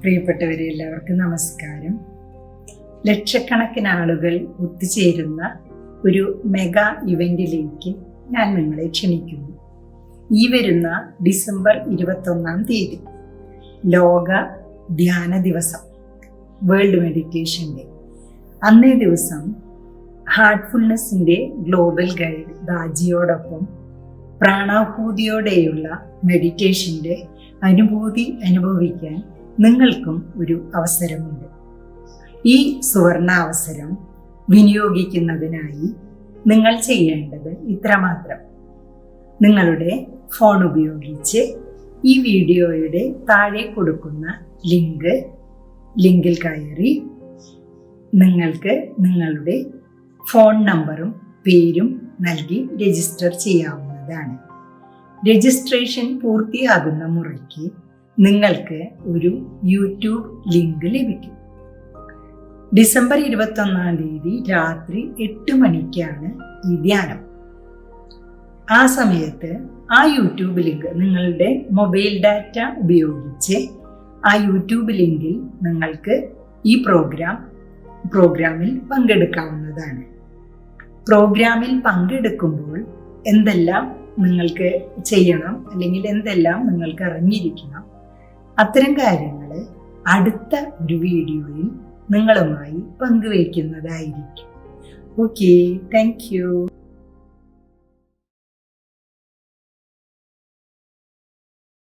പ്രിയപ്പെട്ടവരെ, എല്ലാവർക്കും നമസ്കാരം. ലക്ഷക്കണക്കിന് ആളുകൾ ഒത്തുചേരുന്ന ഒരു മെഗാ ഇവന്റിലേക്ക് ഞാൻ നിങ്ങളെ ക്ഷണിക്കുന്നു. ഈ വരുന്ന ഡിസംബർ 21 തീയതി ലോക ധ്യാന ദിവസം, വേൾഡ് മെഡിറ്റേഷൻ ഡേ. അന്നേ ദിവസം ഹാർട്ട്ഫുൾനെസ്സിൻ്റെ ഗ്ലോബൽ ഗൈഡ് ദാജിയോടൊപ്പം പ്രാണാഹൂതിയോടെയുള്ള മെഡിറ്റേഷൻ്റെ അനുഭൂതി അനുഭവിക്കാൻ നിങ്ങൾക്കും ഒരു അവസരമുണ്ട്. ഈ സുവർണാവസരം വിനിയോഗിക്കുന്നതിനായി നിങ്ങൾ ചെയ്യേണ്ടത് ഇത്രമാത്രം. നിങ്ങളുടെ ഫോൺ ഉപയോഗിച്ച് ഈ വീഡിയോയുടെ താഴെ കൊടുക്കുന്ന ലിങ്കിൽ കയറി നിങ്ങൾക്ക് നിങ്ങളുടെ ഫോൺ നമ്പറും പേരും നൽകി രജിസ്റ്റർ ചെയ്യാവുന്നതാണ്. രജിസ്ട്രേഷൻ പൂർത്തിയാകുന്ന മുറയ്ക്ക് നിങ്ങൾക്ക് ഒരു യൂട്യൂബ് ലിങ്ക് ലഭിക്കും. ഡിസംബർ 21 തീയതി രാത്രി 8 മണിക്കാണ് ഈ ധ്യാനം. ആ സമയത്ത് ആ യൂട്യൂബ് ലിങ്ക് നിങ്ങളുടെ മൊബൈൽ ഡാറ്റ ഉപയോഗിച്ച് ആ യൂട്യൂബ് ലിങ്കിൽ നിങ്ങൾക്ക് ഈ പ്രോഗ്രാമിൽ പങ്കെടുക്കാവുന്നതാണ്. പ്രോഗ്രാമിൽ പങ്കെടുക്കുമ്പോൾ എന്തെല്ലാം നിങ്ങൾക്ക് ചെയ്യണം, അല്ലെങ്കിൽ എന്തെല്ലാം നിങ്ങൾക്ക് അറിഞ്ഞിരിക്കണം, അത്തരം കാര്യങ്ങൾ അടുത്ത ഒരു വീഡിയോയിൽ നിങ്ങളുമായി പങ്കുവയ്ക്കുന്നതായിരിക്കും. Okay, thank you.